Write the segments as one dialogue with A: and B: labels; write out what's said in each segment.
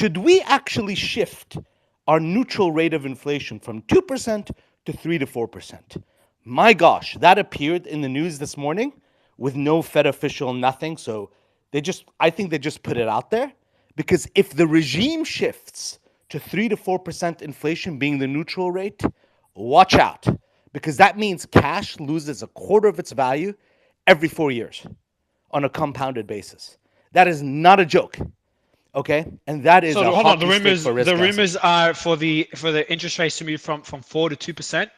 A: should we actually shift our neutral rate of inflation from 2% to 3 to 4%? My gosh, that appeared in the news this morning with no Fed official, nothing. So I think they just put it out there, because if the regime shifts to 3 to 4% inflation being the neutral rate, watch out, because that means cash loses a quarter of its value every 4 years on a compounded basis. That is not a joke. Okay, and that is
B: So
A: a
B: hold on,
A: hockey stick for risk
B: the
A: assets.
B: rumors are for the interest rates to move from 4 to 2%.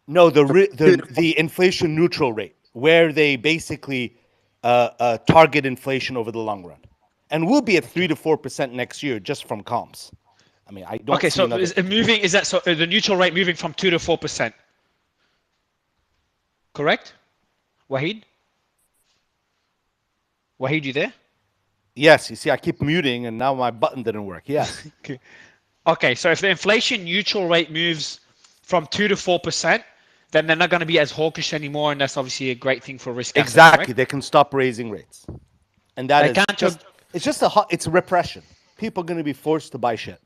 A: No, the inflation neutral rate, where they basically target inflation over the long run, and we'll be at 3 to 4% next year just from comps. I mean, I don't
B: Okay,
A: see
B: so
A: another.
B: is it moving? Is that so? The neutral rate moving from 2 to 4%? Correct, Wahid? Wahid, you there?
A: Yes, you see, I keep muting, and now my button didn't work. Yes.
B: Okay. Okay, so if the inflation neutral rate moves from 2 to 4%, then they're not going to be as hawkish anymore, and that's obviously a great thing for risk assets.
A: Exactly.
B: Correct?
A: They can stop raising rates, and that
B: I
A: is
B: can't.
A: just it's repression. People are going to be forced to buy shit.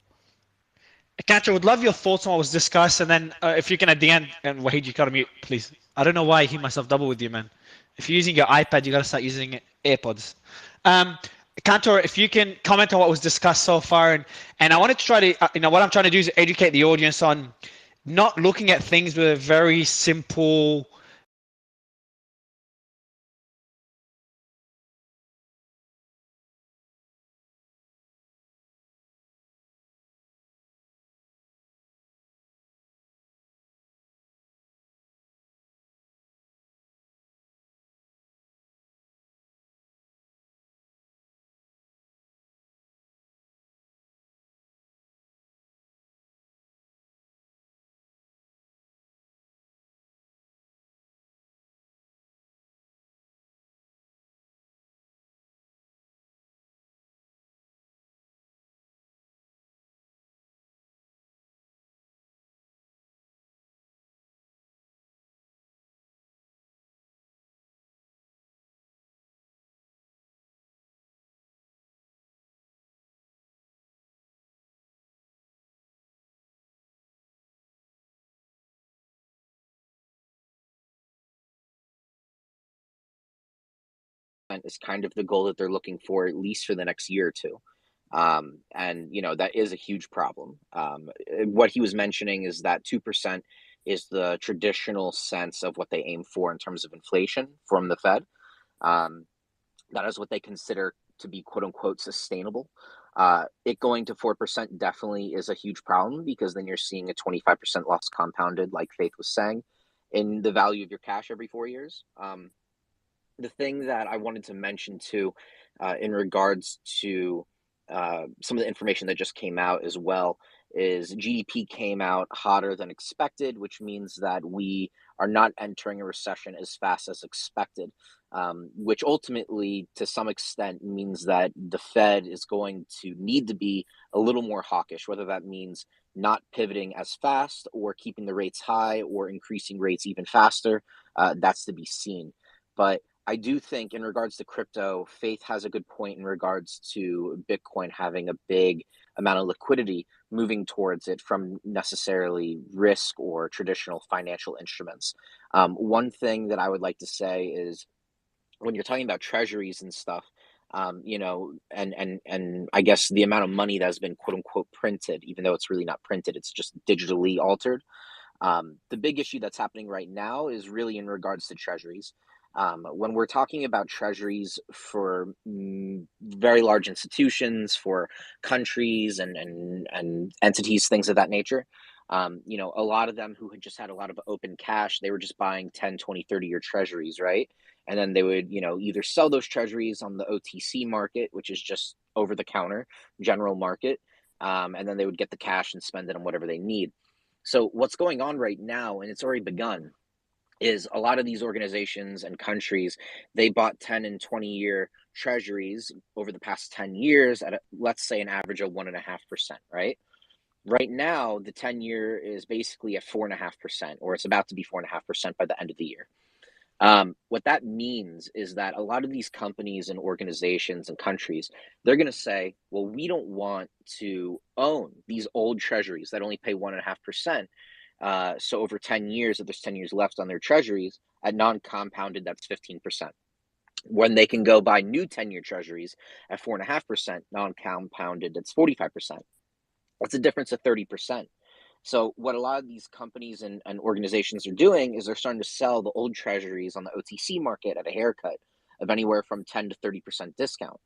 B: Kancho, would love your thoughts on what was discussed, and then if you can at the end, and Wahid, you gotta mute, please. I don't know why I hear myself double with you, man. If you're using your iPad, you gotta start using AirPods. Cantor, if you can comment on what was discussed so far, and I wanted to try to, what I'm trying to do is educate the audience on not looking at things with a very simple
C: is kind of the goal that they're looking for, at least for the next year or two. And, that is a huge problem. What he was mentioning is that 2% is the traditional sense of what they aim for in terms of inflation from the Fed. That is what they consider to be quote unquote sustainable. It going to 4% definitely is a huge problem, because then you're seeing a 25% loss compounded, like Faith was saying, in the value of your cash every 4 years. The thing that I wanted to mention too, in regards to some of the information that just came out as well, is GDP came out hotter than expected, which means that we are not entering a recession as fast as expected, which ultimately, to some extent, means that the Fed is going to need to be a little more hawkish, whether that means not pivoting as fast or keeping the rates high or increasing rates even faster. That's to be seen. But I do think, in regards to crypto, Faith has a good point in regards to Bitcoin having a big amount of liquidity moving towards it from necessarily risk or traditional financial instruments. One thing that I would like to say is, when you're talking about treasuries and stuff, and I guess the amount of money that has been quote unquote printed, even though it's really not printed, it's just digitally altered. The big issue that's happening right now is really in regards to treasuries. When we're talking about treasuries for very large institutions, for countries and entities, things of that nature, a lot of them who had just had a lot of open cash, they were just buying 10, 20, 30-year treasuries, right? And then they would, either sell those treasuries on the OTC market, which is just over the counter, general market, and then they would get the cash and spend it on whatever they need. So what's going on right now, and it's already begun, is a lot of these organizations and countries, they bought 10 and 20-year treasuries over the past 10 years at, let's say, an average of 1.5%, right? Right now, the 10-year is basically at 4.5%, or it's about to be 4.5% by the end of the year. What that means is that a lot of these companies and organizations and countries, they're going to say, well, we don't want to own these old treasuries that only pay 1.5%. So over 10 years, if there's 10 years left on their treasuries, at non-compounded, that's 15%. When they can go buy new 10-year treasuries at 4.5%, non-compounded, it's 45%. That's a difference of 30%. So what a lot of these companies and organizations are doing is they're starting to sell the old treasuries on the OTC market at a haircut of anywhere from 10 to 30% discount.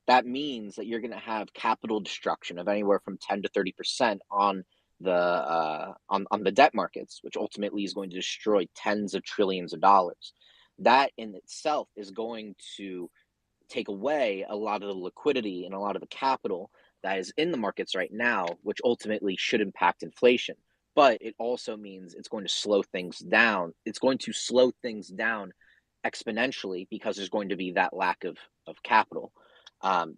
C: That means that you're going to have capital destruction of anywhere from 10 to 30% on the debt markets, which ultimately is going to destroy tens of trillions of dollars. That in itself is going to take away a lot of the liquidity and a lot of the capital that is in the markets right now, which ultimately should impact inflation. But it also means it's going to slow things down. It's going to slow things down exponentially because there's going to be that lack of capital.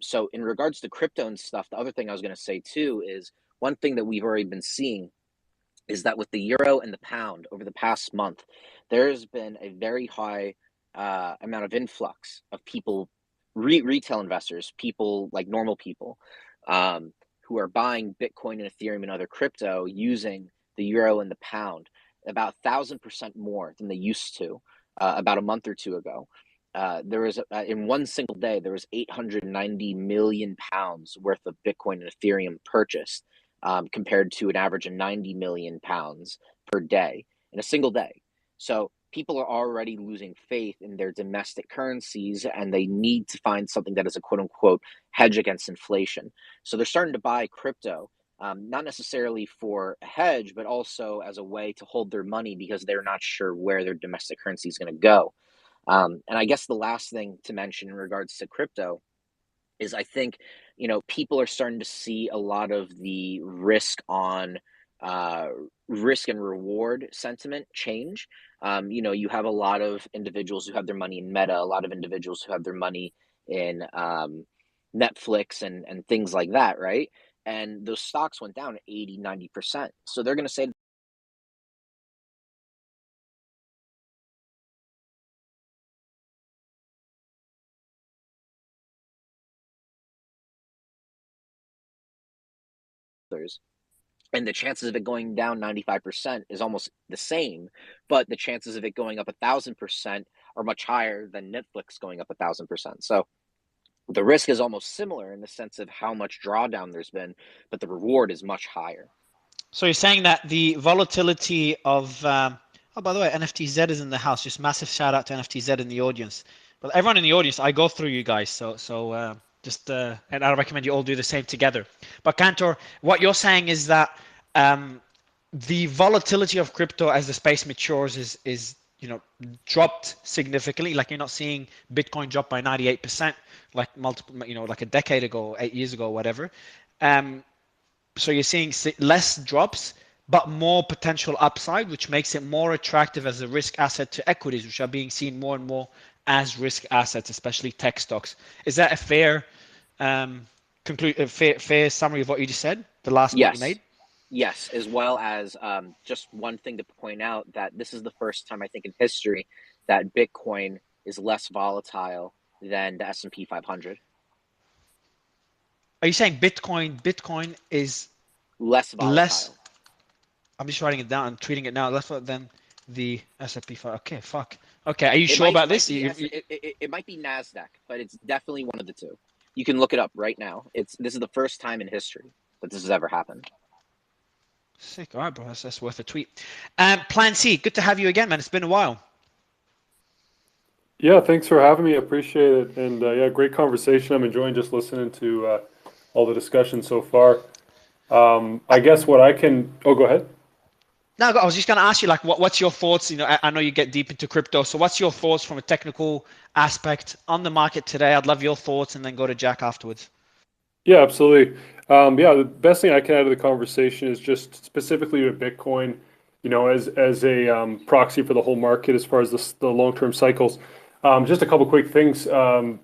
C: So in regards to crypto and stuff, the other thing I was going to say too is one thing that we've already been seeing is that with the euro and the pound over the past month, there has been a very high amount of influx of people, retail investors, people like normal people, who are buying Bitcoin and Ethereum and other crypto using the euro and the pound, about 1,000% more than they used to about a month or two ago. There was in one single day, there was 890 million pounds worth of Bitcoin and Ethereum purchased, compared to an average of 90 million pounds per day in a single day. So people are already losing faith in their domestic currencies, and they need to find something that is a quote unquote hedge against inflation. So they're starting to buy crypto, not necessarily for a hedge, but also as a way to hold their money because they're not sure where their domestic currency is going to go. And I guess the last thing to mention in regards to crypto is I think, people are starting to see a lot of the risk and reward sentiment change. You have a lot of individuals who have their money in Meta, a lot of individuals who have their money in Netflix and things like that, right? And those stocks went down 80, 90%. So they're going to say and the chances of it going down 95% is almost the same, but the chances of it going up 1,000% are much higher than Netflix going up 1,000%. So the risk is almost similar in the sense of how much drawdown there's been, but the reward is much higher.
B: So you're saying that the volatility of oh, by the way, NFTZ is in the house. Just massive shout out to NFTZ in the audience. But everyone in the audience, I go through you guys. So just and I recommend you all do the same together. But Cantor, what you're saying is that the volatility of crypto as the space matures is dropped significantly. Like you're not seeing Bitcoin drop by 98%, like multiple, like a decade ago, 8 years ago, whatever. So you're seeing less drops, but more potential upside, which makes it more attractive as a risk asset to equities, which are being seen more and more as risk assets, especially tech stocks. Is that a fair fair summary of what you just said? The last point you made?
C: Yes, as well as just one thing to point out that this is the first time I think in history that Bitcoin is less volatile than the S&P 500.
B: Are you saying Bitcoin is
C: less volatile?
B: I'm just writing it down and tweeting it now. Less than the S&P 500. Okay, fuck. Okay, are you sure about this?
C: It might be NASDAQ, but it's definitely one of the two. You can look it up right now. This is the first time in history that this has ever happened.
B: Sick. All right, bro. That's worth a tweet. Plan C, good to have you again, man. It's been a while.
D: Yeah, thanks for having me. I appreciate it. And yeah, great conversation. I'm enjoying just listening to all the discussion so far. I guess what I can... Oh, go ahead.
B: No, I was just going to ask you, like, what's your thoughts? I know you get deep into crypto. So what's your thoughts from a technical aspect on the market today? I'd love your thoughts and then go to Jack afterwards.
D: Yeah, absolutely. Yeah, the best thing I can add to the conversation is just specifically with Bitcoin, as a proxy for the whole market as far as the long-term cycles. Just a couple quick things,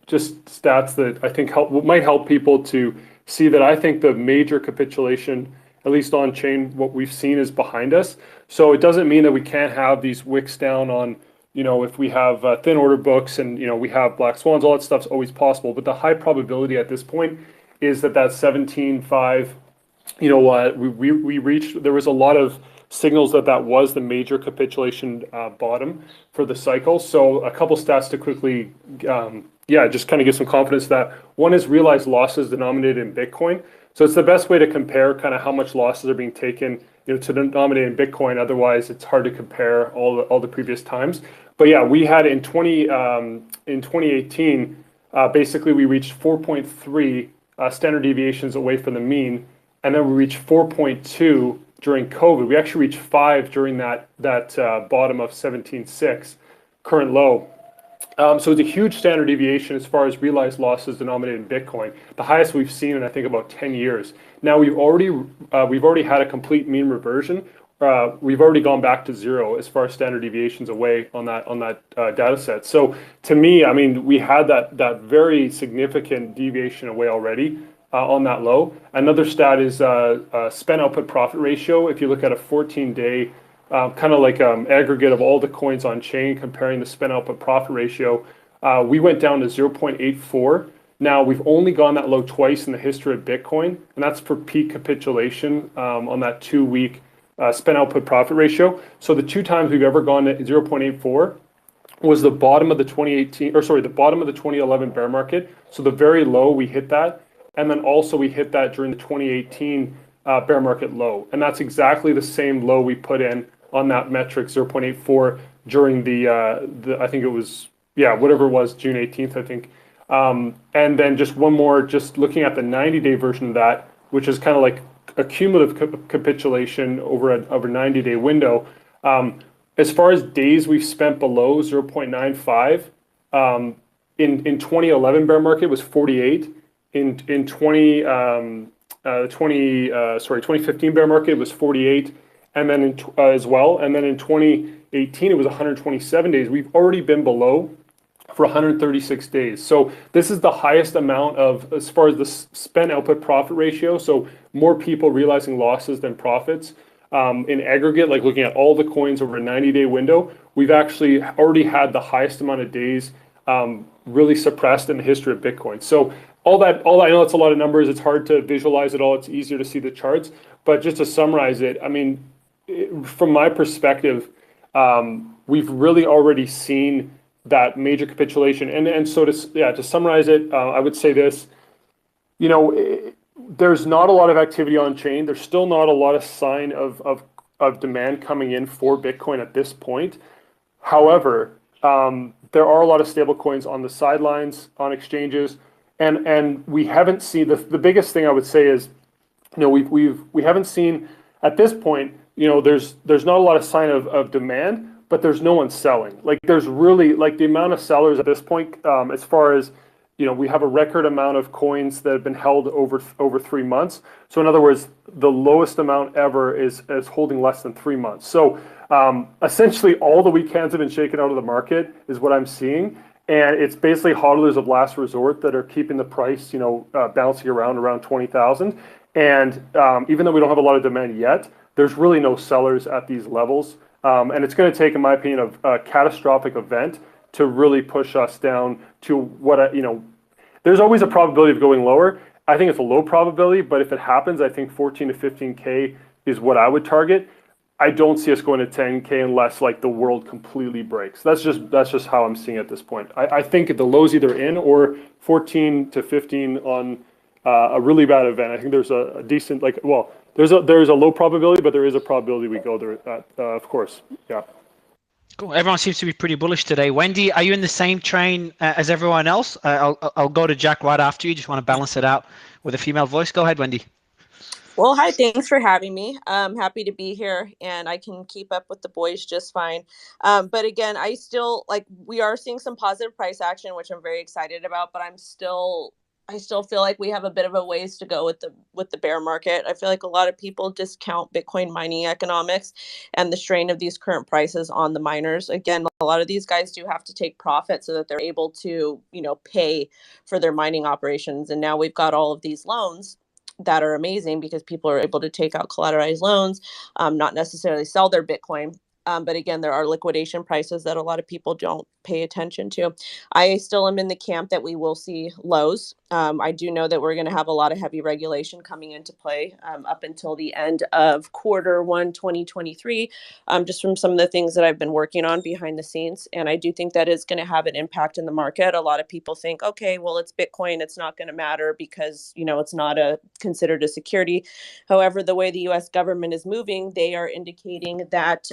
D: just stats that I think might help people to see that I think the major capitulation, at least on chain, what we've seen is behind us. So it doesn't mean that we can't have these wicks down on if we have thin order books and, we have black swans, all that stuff's always possible. But the high probability at this point is that 17.5, we reached, there was a lot of signals that was the major capitulation bottom for the cycle. So a couple stats to quickly, just kind of give some confidence that one is realized losses denominated in Bitcoin. So it's the best way to compare kind of how much losses are being taken, to denominate in Bitcoin. Otherwise, it's hard to compare all the previous times. But yeah, we had in 2018, basically we reached 4.3 standard deviations away from the mean, and then we reached 4.2 during COVID. We actually reached 5 during that bottom of 17.6, current low. So it's a huge standard deviation as far as realized losses denominated in Bitcoin, the highest we've seen in I think about 10 years. Now we've already had a complete mean reversion. We've already gone back to 0 as far as standard deviations away on that data set. So to me, I mean, we had that very significant deviation away already on that low. Another stat is spend output profit ratio. If you look at a 14-day kind of like aggregate of all the coins on chain, comparing the spend output profit ratio, we went down to 0.84. Now we've only gone that low twice in the history of Bitcoin, and that's for peak capitulation on that 2-week spend output profit ratio. So the 2 times we've ever gone to 0.84 was the bottom of the 2011 bear market. So the very low, we hit that. And then also we hit that during the 2018 bear market low. And that's exactly the same low we put in on that metric, 0.84, during the I think it was, whatever it was, June 18th, I think. And then just one more, just looking at the 90-day version of that, which is kind of like a cumulative capitulation over a 90-day window. As far as days we've spent below 0.95, in 2011 bear market was 48. In 2015 bear market, it was 48, and then as well. And then in 2018, it was 127 days. We've already been below for 136 days. So this is the highest amount of, as far as the spend output profit ratio. So more people realizing losses than profits in aggregate, like looking at all the coins over a 90-day window. We've actually already had the highest amount of days really suppressed in the history of Bitcoin. So all I know it's a lot of numbers. It's hard to visualize it all. It's easier to see the charts. But just to summarize it, I mean, from my perspective, we've really already seen that major capitulation. And so to summarize it, I would say this, there's not a lot of activity on chain. There's still not a lot of sign of demand coming in for Bitcoin at this point. However, there are a lot of stable coins on the sidelines, on exchanges. And we haven't seen the biggest thing I would say is, we haven't seen at this point, there's not a lot of sign of demand, but there's no one selling. Like there's really like the amount of sellers at this point, as far as, we have a record amount of coins that have been held over 3 months. So in other words, the lowest amount ever is holding less than 3 months. So essentially all the weak hands have been shaken out of the market is what I'm seeing. And it's basically hodlers of last resort that are keeping the price, bouncing around 20,000. And even though we don't have a lot of demand yet, there's really no sellers at these levels. And it's going to take, in my opinion, a catastrophic event to really push us down to what, there's always a probability of going lower. I think it's a low probability, but if it happens, I think 14 to 15K is what I would target. I don't see us going to 10K unless like the world completely breaks. That's just how I'm seeing it at this point. I think the low's either in or 14 to 15 on a really bad event. I think there's a decent there's a low probability, but there is a probability we go there. Of course, yeah.
B: Cool. Everyone seems to be pretty bullish today. Wendy, are you in the same train as everyone else? I'll go to Jack right after you. Just want to balance it out with a female voice. Go ahead, Wendy.
E: Well, hi, thanks for having me. I'm happy to be here and I can keep up with the boys just fine. But again, we are seeing some positive price action, which I'm very excited about, but I still feel like we have a bit of a ways to go with the bear market. I feel like a lot of people discount Bitcoin mining economics and the strain of these current prices on the miners. Again, a lot of these guys do have to take profit so that they're able to, pay for their mining operations. And now we've got all of these loans that are amazing because people are able to take out collateralized loans, not necessarily sell their Bitcoin. But again, there are liquidation prices that a lot of people don't pay attention to. I still am in the camp that we will see lows. I do know that we're going to have a lot of heavy regulation coming into play up until the end of Q1 2023, just from some of the things that I've been working on behind the scenes. And I do think that is going to have an impact in the market. A lot of people think, okay, well, it's Bitcoin, it's not going to matter because, you know, it's not considered a security. However, the way the US government is moving, they are indicating that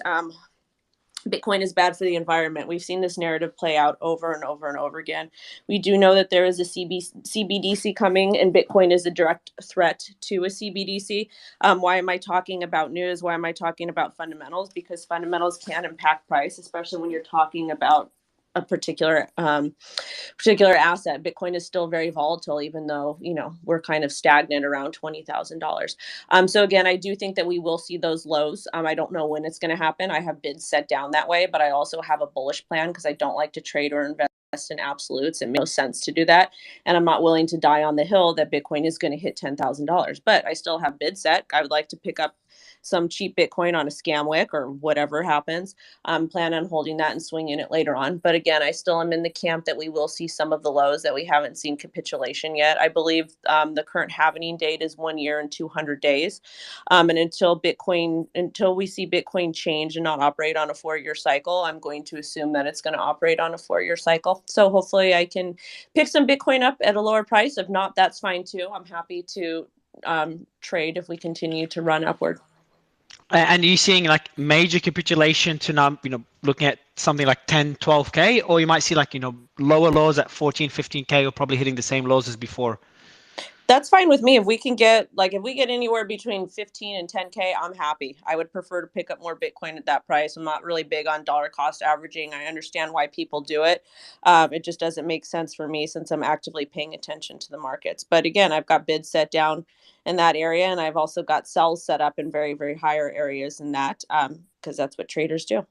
E: Bitcoin is bad for the environment. We've seen this narrative play out over and over and over again. We do know that there is a CBDC coming, and Bitcoin is a direct threat to a CBDC. Why am I talking about news? Why am I talking about fundamentals? Because fundamentals can impact price, especially when you're talking about a particular asset. Bitcoin is still very volatile, even though, you know, we're kind of stagnant around $20,000. So again, I do think that we will see those lows. I don't know when it's going to happen. I have been set down that way, but I also have a bullish plan because I don't like to trade or invest in absolutes. It makes no sense to do that. And I'm not willing to die on the hill that Bitcoin is going to hit $10,000, but I still have bid set. I would like to pick up some cheap Bitcoin on a scam wick or whatever happens. Plan on holding that and swinging it later on. But again, I still am in the camp that we will see some of the lows, that we haven't seen capitulation yet. I believe the current halving date is 1 year and 200 days. And until we see Bitcoin change and not operate on a 4-year cycle, I'm going to assume that it's going to operate on a 4-year cycle. So hopefully I can pick some Bitcoin up at a lower price. If not, that's fine too. I'm happy to trade if we continue to run upward.
B: And are you seeing like major capitulation to now, you know, looking at something like 10, 12K, or you might see like, you know, lower lows at 14, 15K or probably hitting the same lows as before?
E: That's fine with me. If we get anywhere between 15 and 10K, I'm happy. I would prefer to pick up more Bitcoin at that price. I'm not really big on dollar cost averaging. I understand why people do it. It just doesn't make sense for me since I'm actively paying attention to the markets. But again, I've got bids set down in that area, and I've also got sells set up in very, very higher areas in that, because that's what traders do.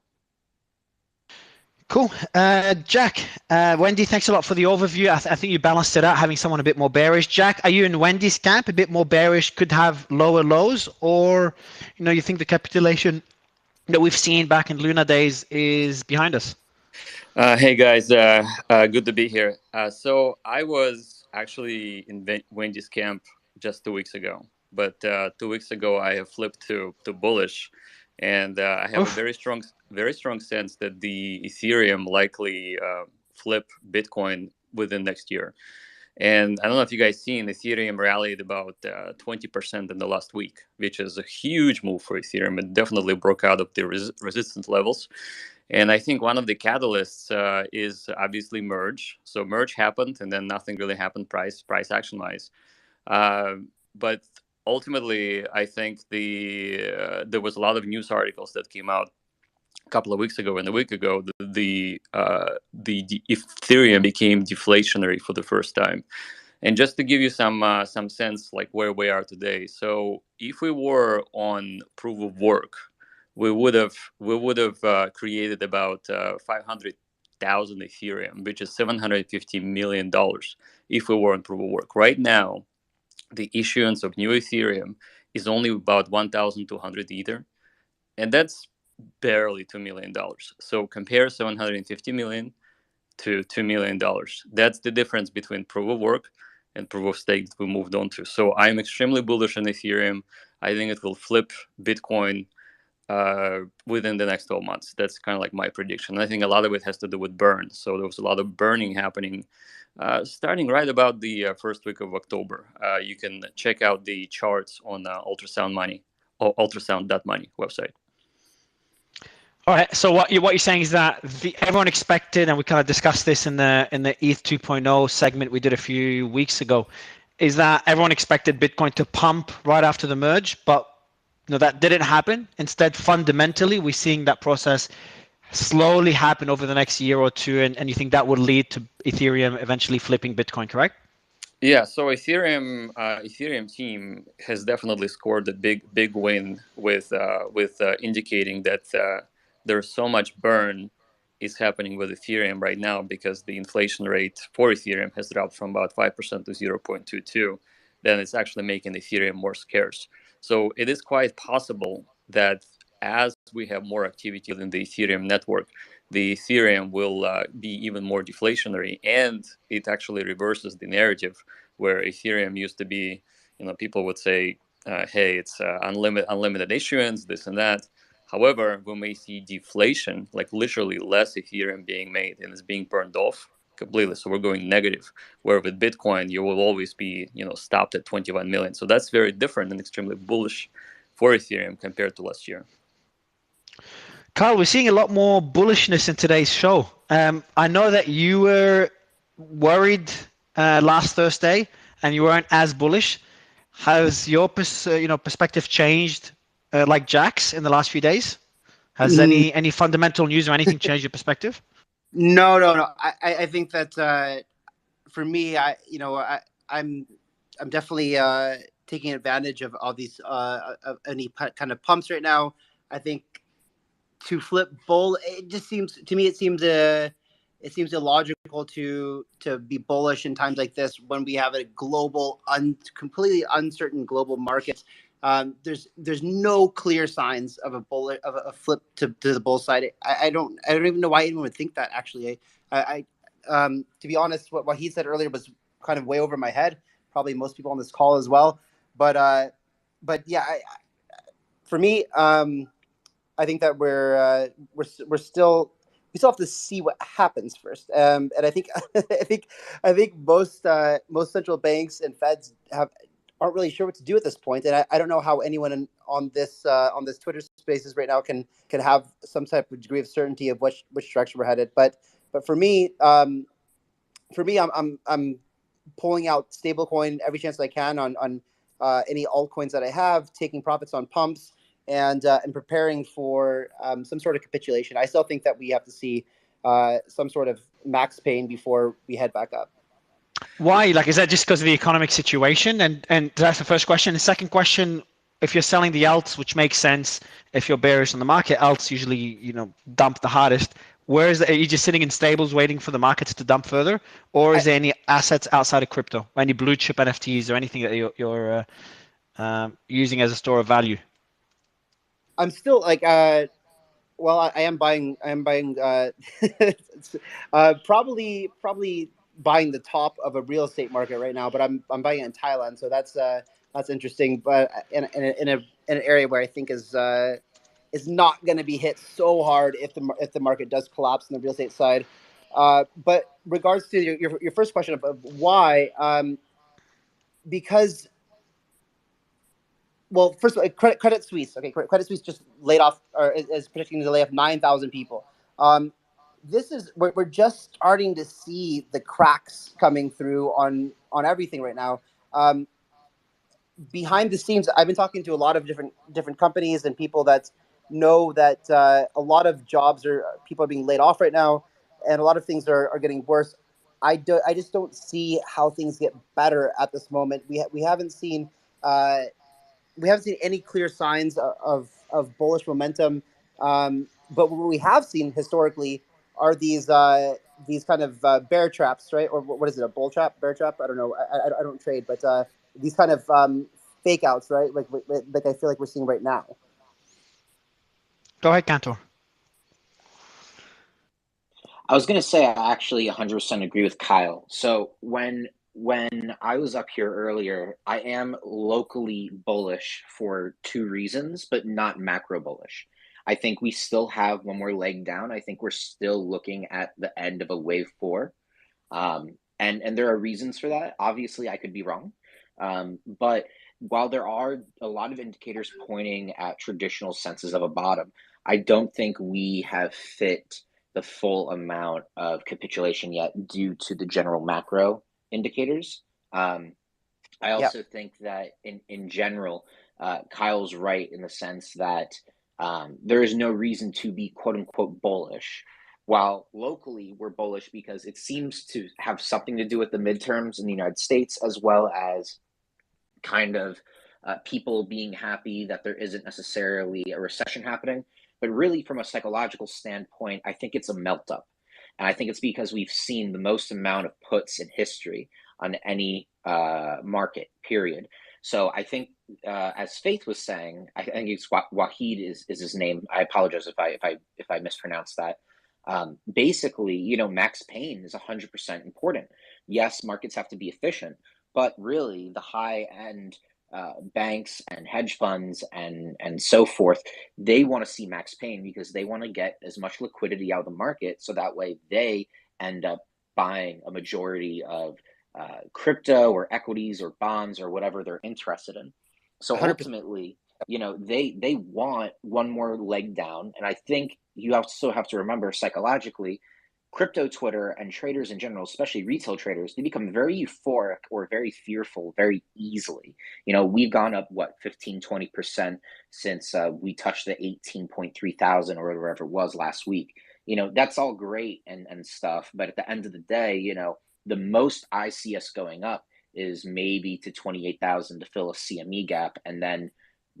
B: Cool. Jack, Wendy, thanks a lot for the overview. I think you balanced it out, having someone a bit more bearish. Jack, are you in Wendy's camp, a bit more bearish, could have lower lows, or, you know, you think the capitulation that we've seen back in Luna days is behind us?
F: Hey guys, good to be here. So I was actually in Wendy's camp just 2 weeks ago, but 2 weeks ago I have flipped to bullish, and I have a very strong sense that the Ethereum likely flip Bitcoin within next year. And I don't know if you guys seen, Ethereum rallied about 20% in the last week, which is a huge move for Ethereum. It definitely broke out of the resistance levels. And I think one of the catalysts is obviously merge. So merge happened, and then nothing really happened price action wise. But ultimately, I think there was a lot of news articles that came out a couple of weeks ago and a week ago. The Ethereum became deflationary for the first time. And just to give you some sense, like where we are today. So if we were on proof of work, we would have created about 500,000 Ethereum, which is $750 million if we were on proof of work. Right now, the issuance of new Ethereum is only about 1,200 Ether, and that's barely $2 million. So compare 750 million to $2 million. That's the difference between proof of work and proof of stake that we moved on to. So I'm extremely bullish on Ethereum. I think it will flip Bitcoin within the next 12 months. That's kind of like my prediction. I think a lot of it has to do with burn. So there was a lot of burning happening starting right about the first week of October. You can check out the charts on ultrasound.money website.
B: All right. So what you're saying is that everyone expected, and we kind of discussed this in the ETH 2.0 segment we did a few weeks ago, is that everyone expected Bitcoin to pump right after the merge, but no, that didn't happen. Instead, fundamentally, we're seeing that process slowly happen over the next year or two, and you think that would lead to Ethereum eventually flipping Bitcoin, correct?
F: Yeah. So Ethereum team has definitely scored a big win with indicating that there's so much burn is happening with Ethereum right now because the inflation rate for Ethereum has dropped from about 5% to 0.22. Then it's actually making Ethereum more scarce. So it is quite possible that as we have more activity in the Ethereum network, the Ethereum will be even more deflationary, and it actually reverses the narrative where Ethereum used to be, people would say, hey, it's unlimited issuance, this and that. However, we may see deflation, like literally less Ethereum being made and it's being burned off completely. So we're going negative. Where with Bitcoin, you will always be, stopped at 21 million. So that's very different and extremely bullish for Ethereum compared to last year.
B: Kyle, we're seeing a lot more bullishness in today's show. I know that you were worried last Thursday and you weren't as bullish. Has your perspective changed like Jack's in the last few days? Has any fundamental news or anything changed your perspective?
G: No. I think that for me, I'm definitely taking advantage of all these of any kind of pumps right now. I think to flip bull, it just seems to me it seems illogical to be bullish in times like this when we have a global completely uncertain global market. There's no clear signs of a flip to the bull side. I don't even know why anyone would think that, actually. I to be honest, what he said earlier was kind of way over my head, probably most people on this call as well, but yeah, for me, I think that we still have to see what happens first, and I think I think most central banks and Feds aren't really sure what to do at this point, and I don't know how anyone on this Twitter Spaces right now can have some type of degree of certainty of which direction we're headed. But for me, I'm pulling out stablecoin every chance I can on any altcoins that I have, taking profits on pumps, and preparing for some sort of capitulation. I still think that we have to see some sort of max pain before we head back up.
B: Why? Like, is that just because of the economic situation? And that's the first question. The second question, if you're selling the alts, which makes sense, if you're bearish on the market, alts usually, dump the hardest. Are you just sitting in stables waiting for the markets to dump further? Or is there any assets outside of crypto, any blue chip NFTs or anything that you're using as a store of value?
G: I'm still like, well, I am buying probably buying the top of a real estate market right now, but I'm buying it in Thailand, so that's interesting. But in an area where I think is not going to be hit so hard if the market does collapse on the real estate side. But regards to your first question of why, because. Well, first of all, Credit Suisse. Okay, Credit Suisse just laid off, or is predicting to lay off 9,000 people. We're just starting to see the cracks coming through on everything right now. Behind the scenes, I've been talking to a lot of different companies and people that know that a lot of people are being laid off right now, and a lot of things are getting worse. I just don't see how things get better at this moment. We haven't seen. We haven't seen any clear signs of bullish momentum, but what we have seen historically are these kind of bear traps, right? Or what is it? A bull trap, bear trap? I don't know. I don't trade, but these kind of fake outs, right? Like I feel like we're seeing right now.
B: Go ahead, Cantor.
C: I was going to say I actually 100% agree with Kyle. So when I was up here earlier, I am locally bullish for two reasons, but not macro bullish. I think we still have one more leg down. I think we're still looking at the end of a wave 4. And there are reasons for that. Obviously, I could be wrong. But while there are a lot of indicators pointing at traditional senses of a bottom, I don't think we have fit the full amount of capitulation yet due to the general macro indicators. I also think that in general, Kyle's right in the sense that there is no reason to be quote unquote bullish. While locally we're bullish because it seems to have something to do with the midterms in the United States, as well as kind of people being happy that there isn't necessarily a recession happening. But really, from a psychological standpoint, I think it's a melt up. And I think it's because we've seen the most amount of puts in history on any market, period. So I think, as Faith was saying, I think it's Wahid is his name. I apologize if I mispronounced that. Basically, you know, max pain is 100% important. Yes, markets have to be efficient, but really the high end banks and hedge funds and so forth, they want to see max pain because they want to get as much liquidity out of the market, so that way they end up buying a majority of crypto or equities or bonds or whatever they're interested in. So
G: 100%.
C: ultimately, you know, they want one more leg down, and I think you also have to remember psychologically, crypto Twitter and traders in general, especially retail traders, they become very euphoric or very fearful very easily. You know, we've gone up, what, 15-20% since we touched the 18.3 thousand or whatever it was last week. You know, that's all great and stuff, but at the end of the day, you know, the most I see us going up is maybe to 28,000 to fill a CME gap and then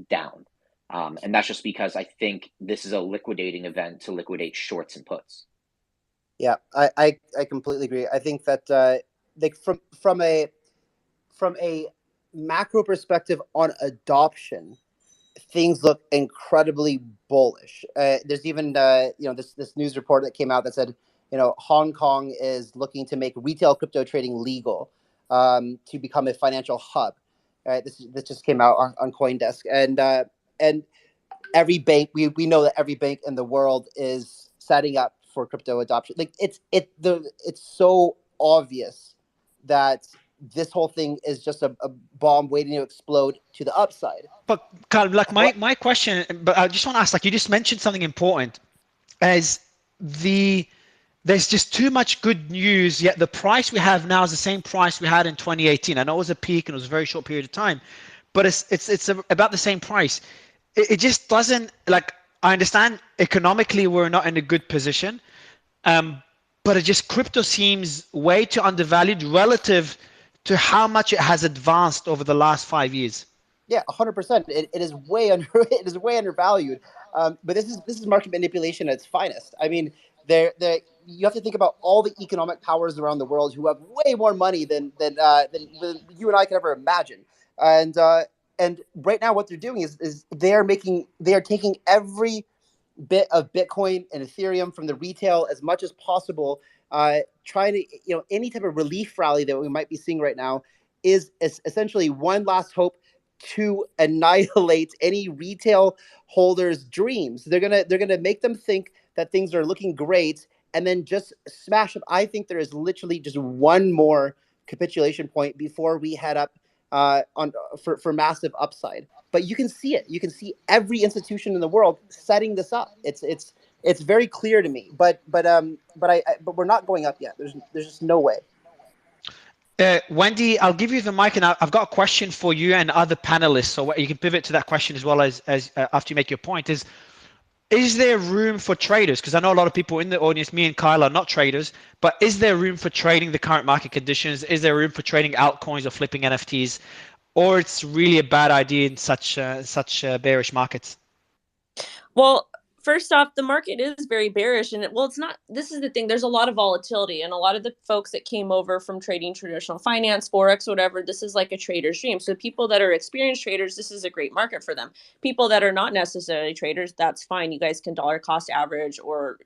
C: down. And that's just because I think this is a liquidating event to liquidate shorts and puts.
G: Yeah, I completely agree. I think that like from a macro perspective on adoption, things look incredibly bullish. There's even you know, this news report that came out that said, you know, Hong Kong is looking to make retail crypto trading legal, to become a financial hub. This just came out on CoinDesk, and every bank, we know that every bank in the world is setting up for crypto adoption. Like it's so obvious that this whole thing is just a bomb waiting to explode to the upside.
B: But Carl, like my question, but I just want to ask, like you just mentioned something important, as there's just too much good news, yet the price we have now is the same price we had in 2018. I know it was a peak and it was a very short period of time, but it's about the same price. It just doesn't, like, I understand economically we're not in a good position, but it just, crypto seems way too undervalued relative to how much it has advanced over the last 5 years.
G: Yeah, 100%. It is way it is way undervalued. But this is market manipulation at its finest. I mean, you have to think about all the economic powers around the world who have way more money than you and I can ever imagine. And right now, what they're doing is they are taking every bit of Bitcoin and Ethereum from the retail as much as possible, trying to, you know, any type of relief rally that we might be seeing right now is essentially one last hope to annihilate any retail holders' dreams. They're gonna make them think that things are looking great and then just smash them. I think there is literally just one more capitulation point before we head up for massive upside. But you can see it. You can see every institution in the world setting this up. It's very clear to me. But we're not going up yet. There's just no way.
B: Wendy, I'll give you the mic, and I've got a question for you and other panelists, so you can pivot to that question as well as after you make your point. Is there room for traders? Because I know a lot of people in the audience, me and Kyle, are not traders, but is there room for trading the current market conditions? Is there room for trading altcoins or flipping NFTs? Or it's really a bad idea in such bearish markets?
E: Well, first off, the market is very bearish, and it's not. This is the thing. There's a lot of volatility, and a lot of the folks that came over from trading traditional finance, forex, whatever, this is like a trader's dream. So people that are experienced traders, this is a great market for them. People that are not necessarily traders, that's fine. You guys can dollar cost average, or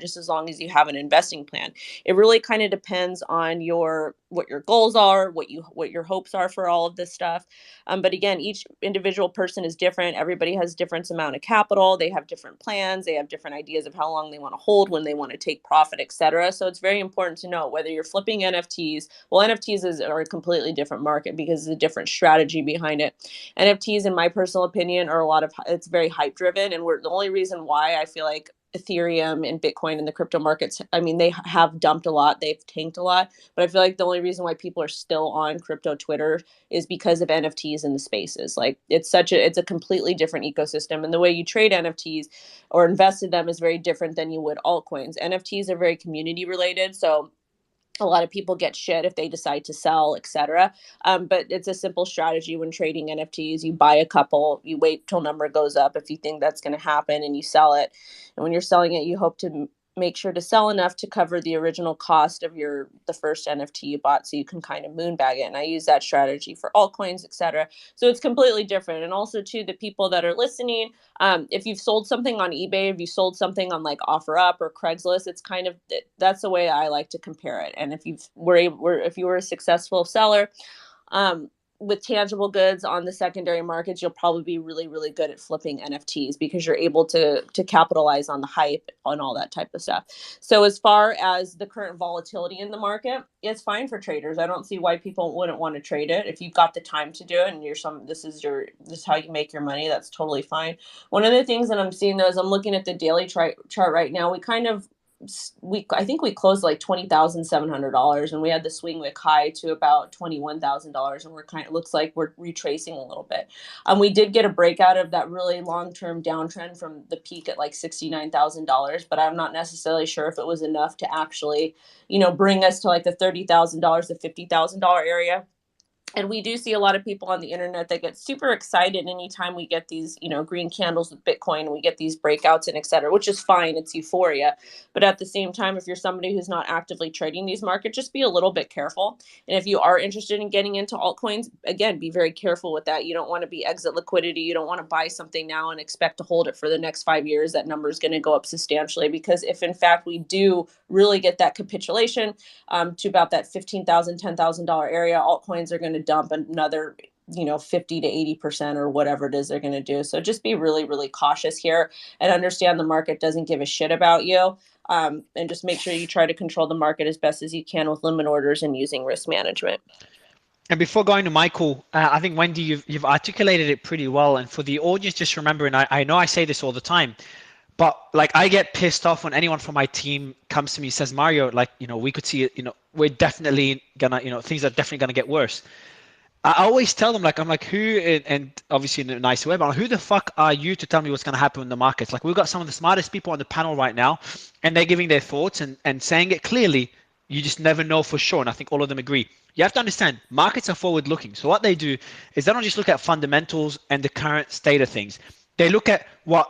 E: just as long as you have an investing plan. It really kind of depends on what your goals are, what your hopes are for all of this stuff. But again, each individual person is different. Everybody has different amount of capital. They have different plans. They have different ideas of how long they want to hold, when they want to take profit, etc. So it's very important to know whether you're flipping NFTs. Well, NFTs are a completely different market because it's a different strategy behind it. NFTs, in my personal opinion, are it's very hype driven. And the only reason why I feel like Ethereum and Bitcoin and the crypto markets, I mean, they have dumped a lot, they've tanked a lot, but I feel like the only reason why people are still on crypto Twitter is because of NFTs in the spaces. Like it's a completely different ecosystem, and the way you trade NFTs or invest in them is very different than you would altcoins. NFTs are very community related, so a lot of people get shit if they decide to sell, etc. But it's a simple strategy when trading NFTs. You buy a couple, you wait till number goes up if you think that's going to happen, and you sell it. And when you're selling it, you hope to make sure to sell enough to cover the original cost of the first NFT you bought, so you can kind of moonbag it. And I use that strategy for altcoins, etc. So it's completely different. And also to the people that are listening, if you've sold something on eBay, if you sold something on like OfferUp or Craigslist, it's kind of, that's the way I like to compare it. And if if you were a successful seller, with tangible goods on the secondary markets, you'll probably be really, really good at flipping NFTs, because you're able to capitalize on the hype on all that type of stuff. So as far as the current volatility in the market, it's fine for traders. I don't see why people wouldn't want to trade it. If you've got the time to do it and this is how you make your money, that's totally fine. One of the things that I'm seeing though is I'm looking at the daily chart right now. I think we closed like $20,700, and we had the swing wick high to about $21,000, and we're looks like we're retracing a little bit. We did get a breakout of that really long-term downtrend from the peak at like $69,000, but I'm not necessarily sure if it was enough to actually, bring us to like the $30,000 to $50,000 area. And we do see a lot of people on the internet that get super excited anytime we get these, green candles with Bitcoin, and we get these breakouts and et cetera, which is fine. It's euphoria. But at the same time, if you're somebody who's not actively trading these markets, just be a little bit careful. And if you are interested in getting into altcoins, again, be very careful with that. You don't want to be exit liquidity. You don't want to buy something now and expect to hold it for the next 5 years. That number is going to go up substantially, because if in fact we do really get that capitulation to about that $15,000, $10,000 area, altcoins are going to dump another 50 to 80% or whatever it is they're going to do. So just be really, really cautious here, and understand the market doesn't give a shit about you. And just make sure you try to control the market as best as you can with limit orders and using risk management.
B: And before going to Michael, I think, Wendy, you've articulated it pretty well. And for the audience, just remember, and I know I say this all the time, but like I get pissed off when anyone from my team comes to me and says, Mario, like, we could see it, we're definitely gonna, things are definitely gonna get worse. I always tell them, I'm like, who, and obviously in a nice way, but who the fuck are you to tell me what's going to happen in the markets? Like, we've got some of the smartest people on the panel right now, and they're giving their thoughts and saying it clearly. You just never know for sure, and I think all of them agree. You have to understand, markets are forward-looking. So what they do is they don't just look at fundamentals and the current state of things. They look at what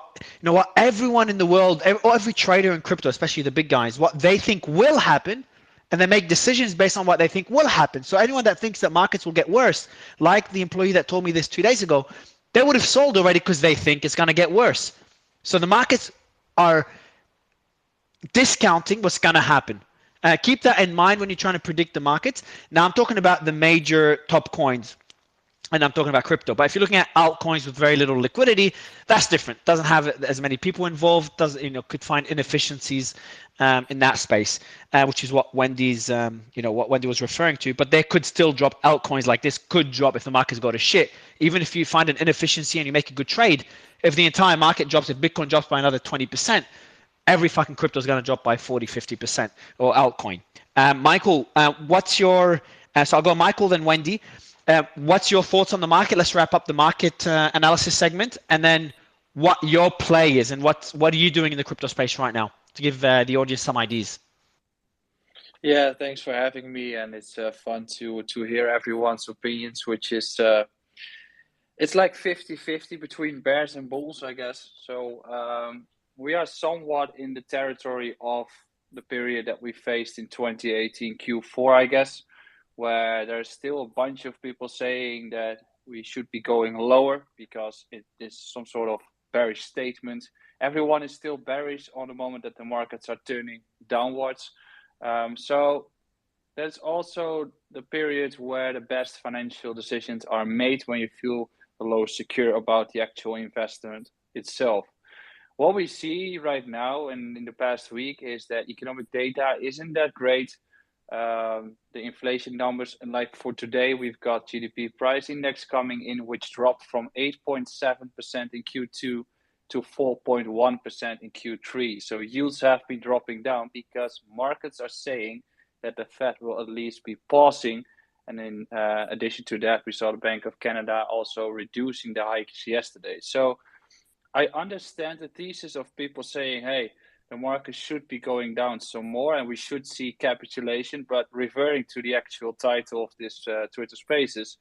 B: everyone in the world, every trader in crypto, especially the big guys, what they think will happen, and they make decisions based on what they think will happen. So anyone that thinks that markets will get worse, like the employee that told me this 2 days ago, they would have sold already because they think it's going to get worse. So the markets are discounting what's going to happen. Keep that in mind when you're trying to predict the markets. Now I'm talking about the major top coins, and I'm talking about crypto. But if you're looking at altcoins with very little liquidity, that's different. Doesn't have as many people involved. Could find inefficiencies in that space, which is what Wendy's, what Wendy was referring to. But they could still drop. Altcoins like this could drop if the market's go to shit. Even if you find an inefficiency and you make a good trade, if the entire market drops, if Bitcoin drops by another 20%, every fucking crypto is going to drop by 40, 50%, or altcoin. Michael, what's your? So I'll go Michael, then Wendy. What's your thoughts on the market? Let's wrap up the market analysis segment, and then what your play is, and what are you doing in the crypto space right now to give the audience some ideas.
H: Yeah, thanks for having me, and it's fun to hear everyone's opinions, which is it's like 50-50 between bears and bulls, I guess. So we are somewhat in the territory of the period that we faced in 2018 Q4, I guess, where there's still a bunch of people saying that we should be going lower because it is some sort of bearish statement. Everyone is still bearish on the moment that the markets are turning downwards. So that's also the period where the best financial decisions are made, when you feel the most secure about the actual investment itself. What we see right now and in the past week is that economic data isn't that great. The inflation numbers, and like for today, we've got GDP price index coming in, which dropped from 8.7% in Q2 to 4.1% in Q3. So yields have been dropping down because markets are saying that the Fed will at least be pausing. And in addition to that, we saw the Bank of Canada also reducing the hikes yesterday. So I understand the thesis of people saying, hey, the market should be going down some more and we should see capitulation. But referring to the actual title of this Twitter Spaces,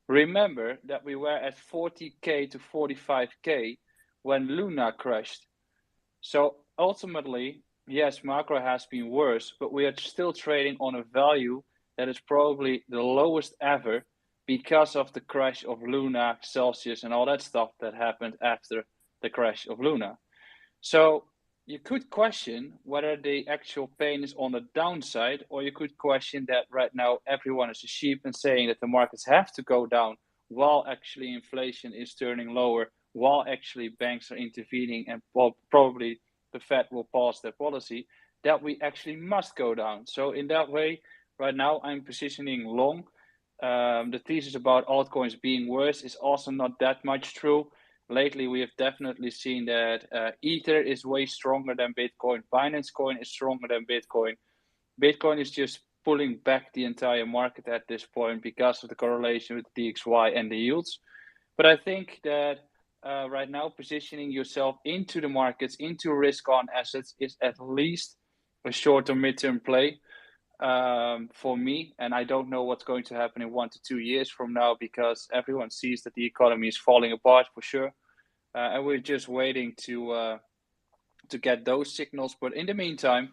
H: remember that we were at 40K to 45K when Luna crashed. So ultimately, yes, macro has been worse, but we are still trading on a value that is probably the lowest ever because of the crash of Luna, Celsius, and all that stuff that happened after the crash of Luna. So you could question whether the actual pain is on the downside, or you could question that right now everyone is a sheep and saying that the markets have to go down while actually inflation is turning lower, while actually banks are intervening, and probably the Fed will pause their policy, that we actually must go down. So in that way, right now I'm positioning long. The thesis about altcoins being worse is also not that much true. Lately, we have definitely seen that Ether is way stronger than Bitcoin. Binance Coin is stronger than Bitcoin. Bitcoin is just pulling back the entire market at this point because of the correlation with DXY and the yields. But I think that right now, positioning yourself into the markets, into risk-on assets, is at least a short or midterm play for me. And I don't know what's going to happen in 1 to 2 years from now, because everyone sees that the economy is falling apart for sure. And we're just waiting to get those signals. But in the meantime,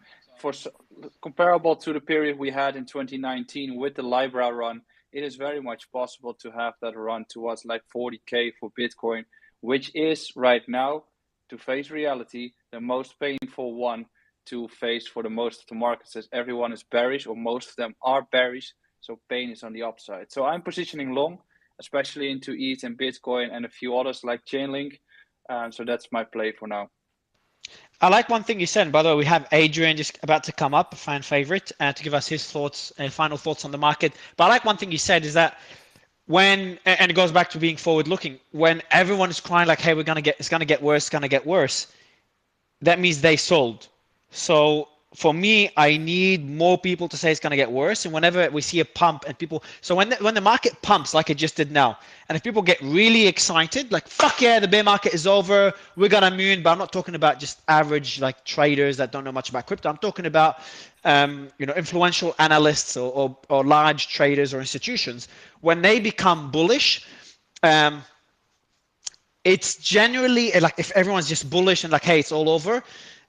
H: comparable to the period we had in 2019 with the Libra run, it is very much possible to have that run towards like 40K for Bitcoin, which is right now, to face reality, the most painful one to face for the most of the markets, as everyone is bearish, or most of them are bearish. So pain is on the upside. So I'm positioning long, especially into ETH and Bitcoin and a few others like Chainlink. So that's my play for now.
B: I like one thing you said. By the way, we have Adrian just about to come up, a fan favorite, to give us his thoughts and final thoughts on the market. But I like one thing you said is that when, and it goes back to being forward looking, when everyone is crying like, hey, it's gonna get worse, that means they sold. So for me, I need more people to say it's going to get worse. And whenever we see a pump and people, so when the market pumps like it just did now, and if people get really excited, like, fuck yeah, the bear market is over, we're going to moon, but I'm not talking about just average like traders that don't know much about crypto. I'm talking about influential analysts or large traders or institutions. When they become bullish, it's generally like, if everyone's just bullish and like, hey, it's all over,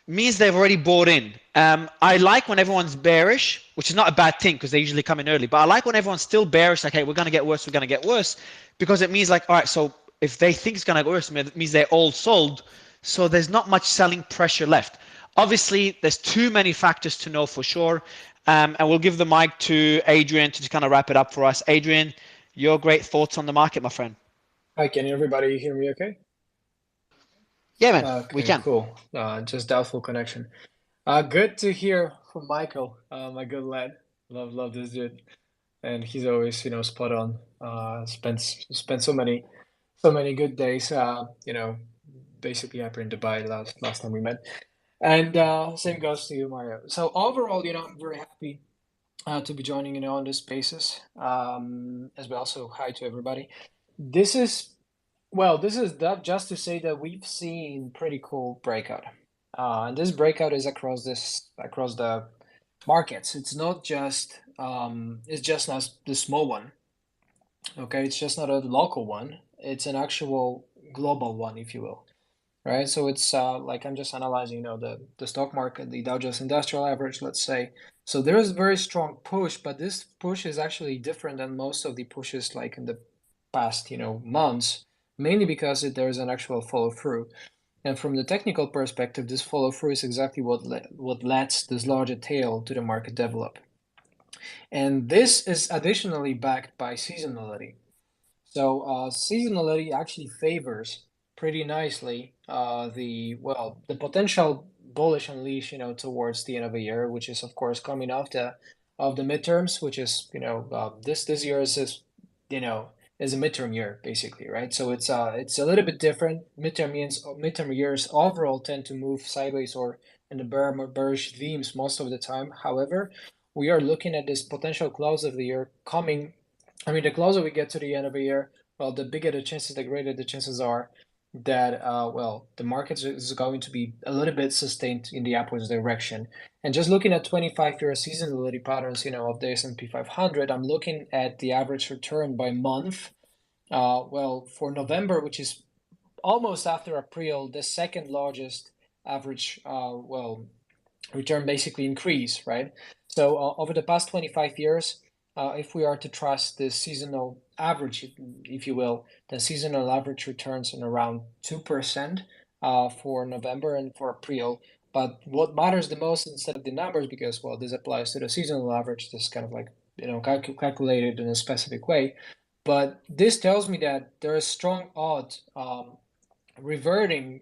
B: means they've already bought in. I like when everyone's bearish, which is not a bad thing because they usually come in early, but I like when everyone's still bearish, like, hey, we're going to get worse, because it means like, all right, so if they think it's going to get worse, it means they're all sold. So there's not much selling pressure left. Obviously, there's too many factors to know for sure. And we'll give the mic to Adrian to just kind of wrap it up for us. Adrian, your great thoughts on the market, my friend.
I: Hi, can everybody hear me okay?
B: Yeah, man,
I: Okay,
B: we can.
I: cool. Just doubtful connection. Good to hear from Michael, my good lad. Love this dude, and he's always, spot on. Spent so many good days. Basically hyper in Dubai last time we met, and same goes to you, Mario. So overall, I'm very happy to be joining on this spaces as well. So hi to everybody. This is that just to say that we've seen pretty cool breakout. And this breakout is across the markets. It's not just not the small one. Okay, it's just not a local one. It's an actual global one, if you will. Right? So it's like I'm just analyzing, the stock market, the Dow Jones Industrial Average, let's say. So there is a very strong push, but this push is actually different than most of the pushes like in the past, months, mainly because there is an actual follow through. And from the technical perspective, this follow through is exactly what lets this larger tail to the market develop. And this is additionally backed by seasonality. So seasonality actually favors pretty nicely the potential bullish unleash, towards the end of the year, which is of course coming off the midterms, which is this year is is a midterm year basically, right? So it's a little bit different. Midterm years overall tend to move sideways or in the bearish themes most of the time. However, we are looking at this potential close of the year coming. I mean, the closer we get to the end of the year, well, the bigger the chances, the greater the chances are that the market is going to be a little bit sustained in the upwards direction. And just looking at 25-year seasonality patterns, of the S&P 500, I'm looking at the average return by month. For November, which is almost after April, the second largest average return basically increase, right? So over the past 25 years, if we are to trust the seasonal average, if you will, the seasonal average returns in around 2% for November and for April. But what matters the most instead of the numbers, because, well, this applies to the seasonal average, this is kind of like, calculated in a specific way. But this tells me that there is strong odds reverting,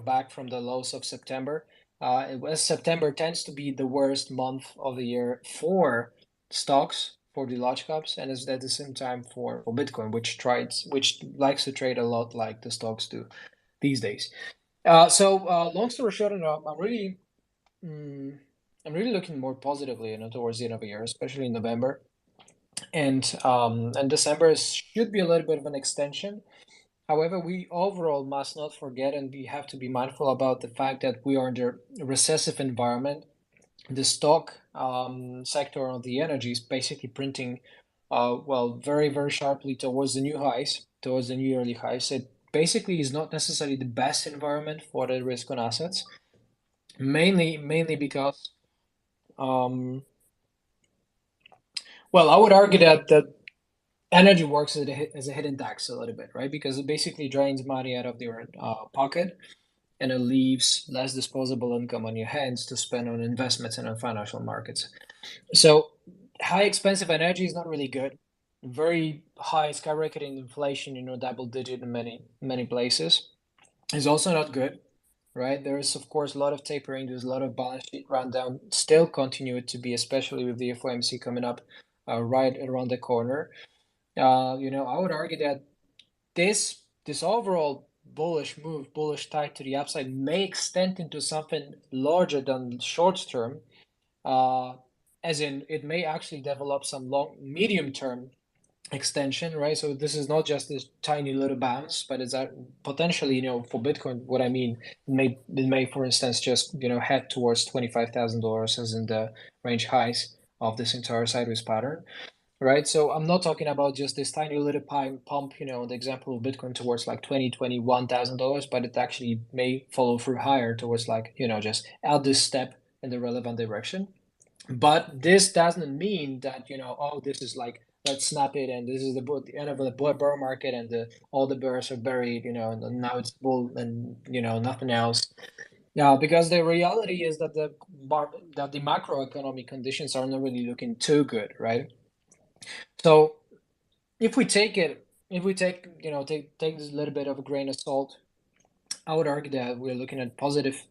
I: back from the lows of September. As September tends to be the worst month of the year for stocks, for the large caps, and is at the same time for Bitcoin, which likes to trade a lot like the stocks do these days. So long story short, I'm really looking more positively, towards the end of the year, especially in November, and December should be a little bit of an extension. However, we overall must not forget, and we have to be mindful about the fact that we are under a recessive environment. The stock sector of the energy is basically printing, very, very sharply towards the new highs, towards the new yearly highs. It basically is not necessarily the best environment for the risk on assets, mainly because, I would argue that energy works as a hidden tax a little bit, right? Because it basically drains money out of your pocket, and it leaves less disposable income on your hands to spend on investments and on financial markets. So high expensive energy is not really good. Very high skyrocketing inflation, double digit in many places, is also not good, right? There is, of course, a lot of tapering. There's a lot of balance sheet rundown still continue to be, especially with the FOMC coming up right around the corner. I would argue that this overall bullish tide to the upside may extend into something larger than short term, as in it may actually develop some medium term extension, right? So this is not just this tiny little bounce, but it's potentially, for Bitcoin, what I mean, it may, for instance, just head towards $25,000 as in the range highs of this entire sideways pattern. Right. So I'm not talking about just this tiny little pump, the example of Bitcoin towards like $21,000, but it actually may follow through higher towards like, just add this step in the relevant direction. But this doesn't mean that, this is like, let's snap it and this is the end of the bear market and all the bears are buried, and now it's bull and, nothing else. Yeah, because the reality is that the macroeconomic conditions are not really looking too good, right? So if we take this little bit of a grain of salt, I would argue that we're looking at positive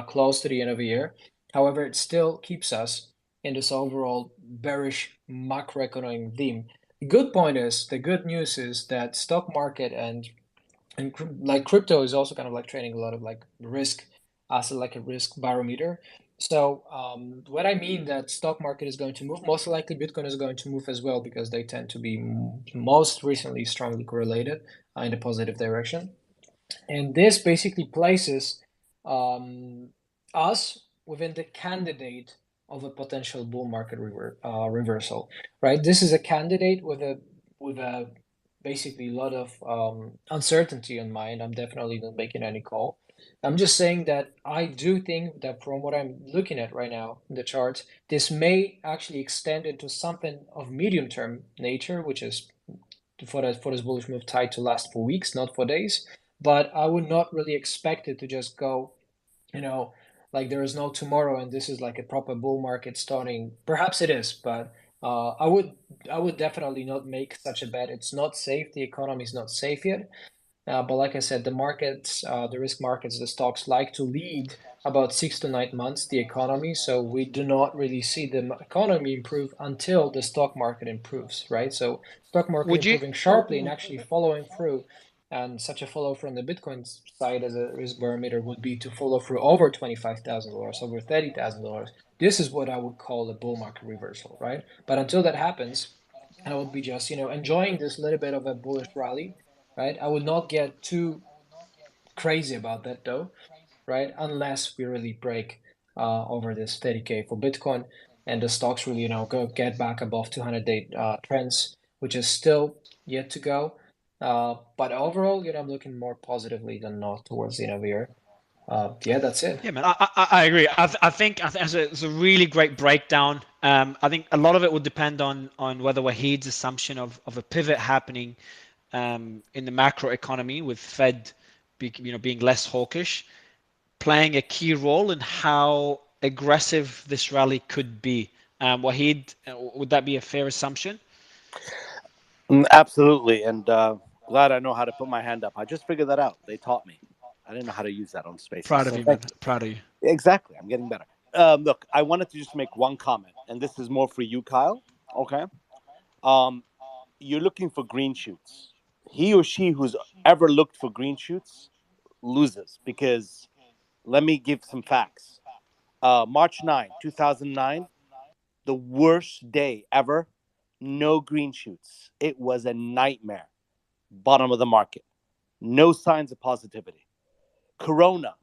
I: close to the end of the year. However, it still keeps us in this overall bearish macroeconomic theme. The good news is that stock market and like crypto is also kind of like trading a lot of like risk asset, like a risk barometer. So what I mean that stock market is going to move, most likely Bitcoin is going to move as well because they tend to be most recently strongly correlated in a positive direction. And this basically places us within the candidate of a potential bull market reversal, right? This is a candidate with a basically a lot of uncertainty in mind. I'm definitely not making any call. I'm just saying that I do think that from what I'm looking at right now in the charts, this may actually extend into something of medium term nature, which is for this bullish move tide to last for weeks, not for days. But I would not really expect it to just go, like there is no tomorrow and this is like a proper bull market starting. Perhaps it is, but I would definitely not make such a bet. It's not safe. The economy is not safe yet. But like I said, the markets, the risk markets, the stocks like to lead about 6 to 9 months the economy. So we do not really see the economy improve until the stock market improves, right? So stock market
B: Would you?
I: improving sharply and actually following through. And such a follow from the Bitcoin side as a risk barometer would be to follow through over $25,000, over $30,000. This is what I would call a bull market reversal, right? But until that happens, I would be just, enjoying this little bit of a bullish rally, right? I would not get too crazy about that though, right? Unless we really break over this 30K for Bitcoin and the stocks really, go get back above 200-day trends, which is still yet to go. But overall, I'm looking more positively than not towards the end of the year. Yeah, that's it.
B: Yeah, man, I agree. I think it's a really great breakdown. I think a lot of it will depend on whether Wahid's assumption of a pivot happening in the macro economy with Fed being less hawkish, playing a key role in how aggressive this rally could be. Wahid, would that be a fair assumption?
A: Absolutely, and glad I know how to put my hand up. I just figured that out. They taught me. I didn't know how to use that on Spaces.
B: Proud of
A: So
B: you, man.
A: thank you.
B: Proud of you.
A: Exactly, I'm getting better. Look, I wanted to just make one comment, and this is more for you, Kyle. Okay. You're looking for green shoots. He or she who's ever looked for green shoots loses, because let me give some facts. March 9, 2009, the worst day ever. No green shoots. It was a nightmare. Bottom of the market. No signs of positivity. Corona,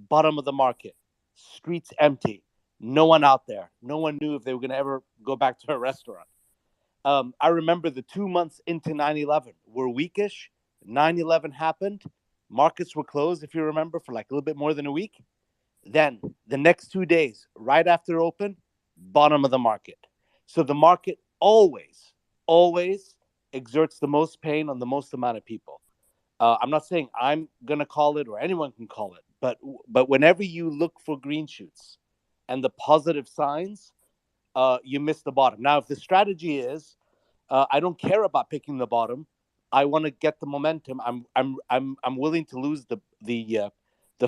A: bottom of the market. Streets empty. No one out there. No one knew if they were going to ever go back to a restaurant. I remember the 2 months into 9/11 were weakish. 9/11 happened. Markets were closed, if you remember, for like a little bit more than a week. Then the next 2 days, right after open, bottom of the market. So the market always exerts the most pain on the most amount of people. I'm not saying I'm gonna call it or anyone can call it, but whenever you look for green shoots and the positive signs, you miss the bottom. Now, if the strategy is, I don't care about picking the bottom, I want to get the momentum. I'm willing to lose the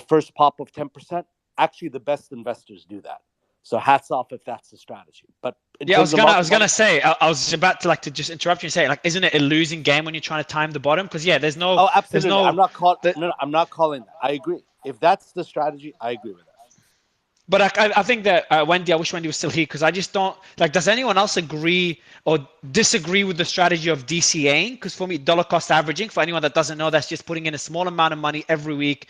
A: first pop of 10%. Actually, the best investors do that. So hats off if that's the strategy. But
B: yeah, I was gonna say, I was about to just interrupt you and say, like, isn't it a losing game when you're trying to time the bottom? Because yeah, there's no.
A: Oh, absolutely.
B: There's no.
A: I'm not calling that. I agree. If that's the strategy, I agree with that.
B: But I think that Wendy, I wish Wendy was still here, because I just don't like. Does anyone else agree or disagree with the strategy of DCAing? Because for me, dollar cost averaging, for anyone that doesn't know, that's just putting in a small amount of money every week.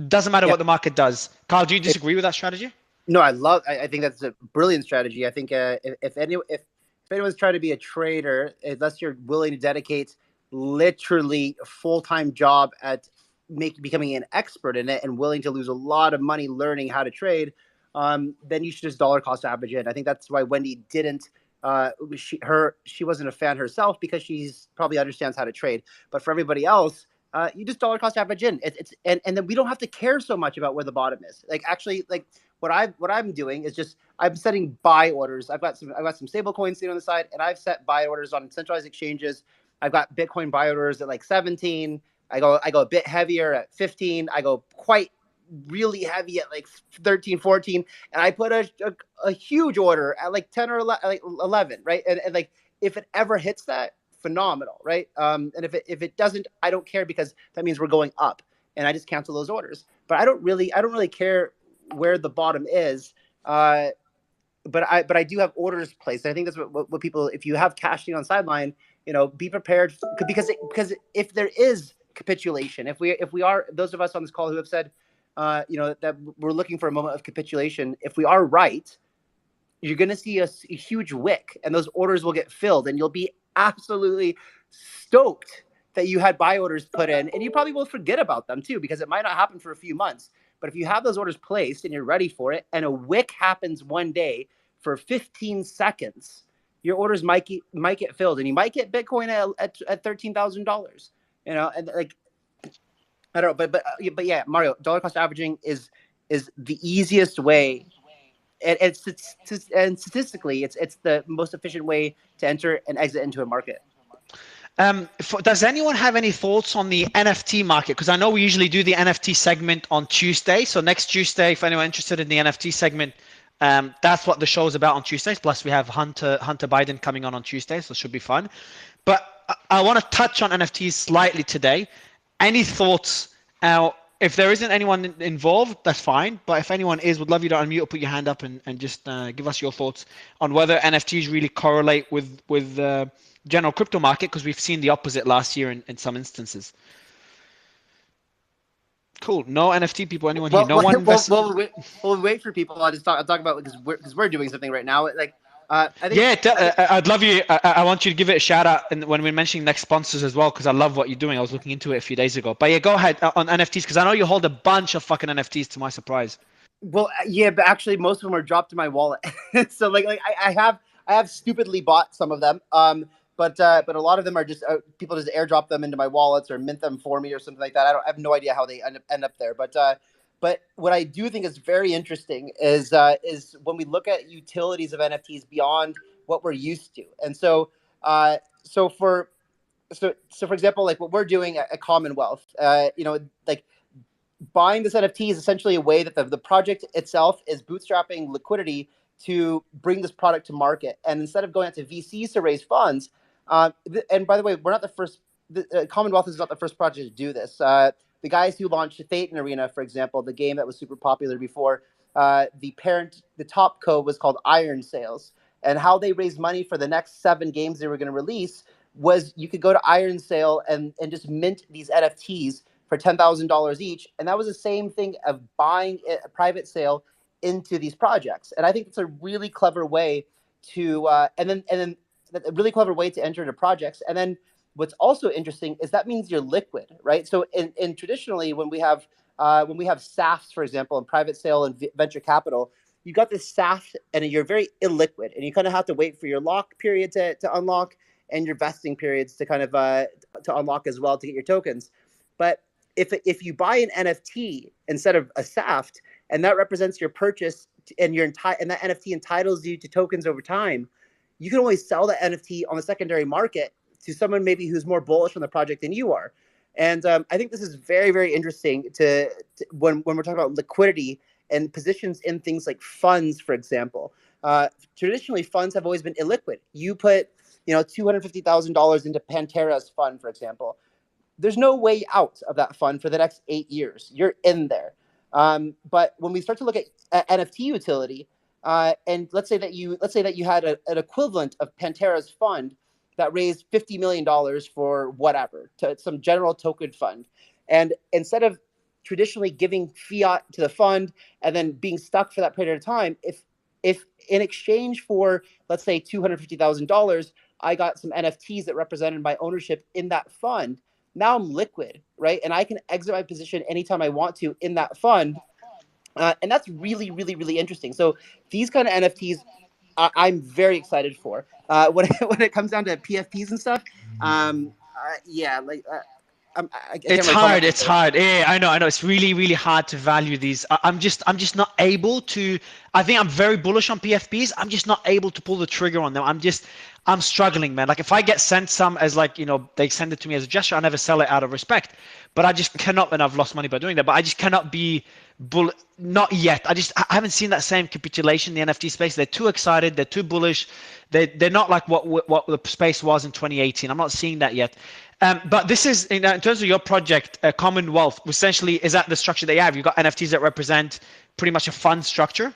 B: Doesn't matter what the market does. Carl, do you disagree with that strategy?
G: No, I think that's a brilliant strategy. I think if anyone's trying to be a trader, unless you're willing to dedicate literally a full-time job at becoming an expert in it and willing to lose a lot of money learning how to trade, then you should just dollar cost average it. I think that's why Wendy didn't. She wasn't a fan herself, because she's probably understands how to trade. But for everybody else, you just dollar cost average in. And then we don't have to care so much about where the bottom is. Like, actually, like what I'm doing is just I'm setting buy orders. I've got some stable coins sitting on the side, and I've set buy orders on centralized exchanges. I've got Bitcoin buy orders at like 17. I go a bit heavier at 15. I go quite really heavy at like 13, 14, and I put a huge order at like 10 or 11, right? And like if it ever hits that, phenomenal, right? And if it doesn't, I don't care, because that means we're going up, and I just cancel those orders. But I don't really care where the bottom is. But I do have orders placed. I think that's what people, if you have cash sitting on sideline, be prepared, because if there is capitulation, if we are, those of us on this call who have said, that we're looking for a moment of capitulation, if we are right, you're going to see a huge wick, and those orders will get filled, and you'll be absolutely stoked that you had buy orders put in, and you probably will forget about them too, because it might not happen for a few months. But if you have those orders placed and you're ready for it, and a wick happens one day for 15 seconds, your orders might get filled, and you might get Bitcoin at $13,000. And like, I don't know, but yeah, Mario, dollar cost averaging is the easiest way, and statistically, it's the most efficient way to enter and exit into a market.
B: Does anyone have any thoughts on the NFT market? Because I know we usually do the NFT segment on Tuesday. So next Tuesday, if anyone interested in the NFT segment, that's what the show is about on Tuesdays. Plus, we have Hunter Biden coming on Tuesday, so it should be fun. But I want to touch on NFTs slightly today. Any thoughts? If there isn't anyone involved, that's fine. But if anyone is, would love you to unmute or put your hand up and just give us your thoughts on whether NFTs really correlate with general crypto market, because we've seen the opposite last year in some instances. Cool. No NFT people. Anyone here? No one.
G: We'll wait for people. I'll talk about, because we're doing something right now. Like, I think,
B: Yeah, I'd love you. I want you to give it a shout out when we're mentioning next sponsors as well, because I love what you're doing. I was looking into it a few days ago. But yeah, go ahead on NFTs, because I know you hold a bunch of fucking NFTs to my surprise.
G: well, yeah, but actually most of them are dropped in my wallet. So like I have stupidly bought some of them. But a lot of them are just people just airdrop them into my wallets or mint them for me or something like that. I have no idea how they end up there. But what I do think is very interesting is when we look at utilities of NFTs beyond what we're used to. And so for example, like what we're doing at Commonwealth, like buying this NFT is essentially a way that the project itself is bootstrapping liquidity to bring this product to market. And instead of going out to VCs to raise funds, and by the way, we're not the first. Commonwealth is not the first project to do this. The guys who launched Phaeton Arena, for example, the game that was super popular before, the top co was called Iron Sales, and how they raised money for the next 7 games they were going to release was you could go to Iron Sale and just mint these NFTs for $10,000 each, and that was the same thing of buying a private sale into these projects. And I think it's a really clever way to and then a really clever way to enter into projects. And then what's also interesting is that means you're liquid, right? So in traditionally when we have SAFs, for example, in private sale and venture capital, you got this SAF and you're very illiquid, and you kind of have to wait for your lock period to unlock and your vesting periods to kind of to unlock as well to get your tokens. But if you buy an NFT instead of a SAF, and that represents your purchase, and and that NFT entitles you to tokens over time, you can always sell that NFT on the secondary market to someone maybe who's more bullish on the project than you are. And I think this is very, very interesting to when we're talking about liquidity and positions in things like funds, for example. Traditionally, funds have always been illiquid. You put $250,000 into Pantera's fund, for example. There's no way out of that fund for the next 8 years. You're in there. But when we start to look at NFT utility, and let's say that you had an equivalent of Pantera's fund that raised $50 million for whatever, to some general token fund, and instead of traditionally giving fiat to the fund and then being stuck for that period of time, if in exchange for, let's say, $250,000, I got some NFTs that represented my ownership in that fund, now I'm liquid, right? And I can exit my position anytime I want to in that fund. And that's really, really, really interesting. So these kind of NFTs, I'm very excited for. When it comes down to PFPs and stuff, yeah, like
B: it's hard. It's hard. Yeah, I know. It's really, really hard to value these. I'm just not able to. I think I'm very bullish on PFPs. I'm just not able to pull the trigger on them. I'm struggling, man. Like if I get sent some as they send it to me as a gesture, I never sell it out of respect. But I just cannot, and I've lost money by doing that. But I just cannot be not yet. I haven't seen that same capitulation in the NFT space. They're too excited. They're too bullish. They're not like what the space was in 2018. I'm not seeing that yet. But this is in terms of your project, Commonwealth. Essentially, is that the structure they have? You've got NFTs that represent pretty much a fund structure.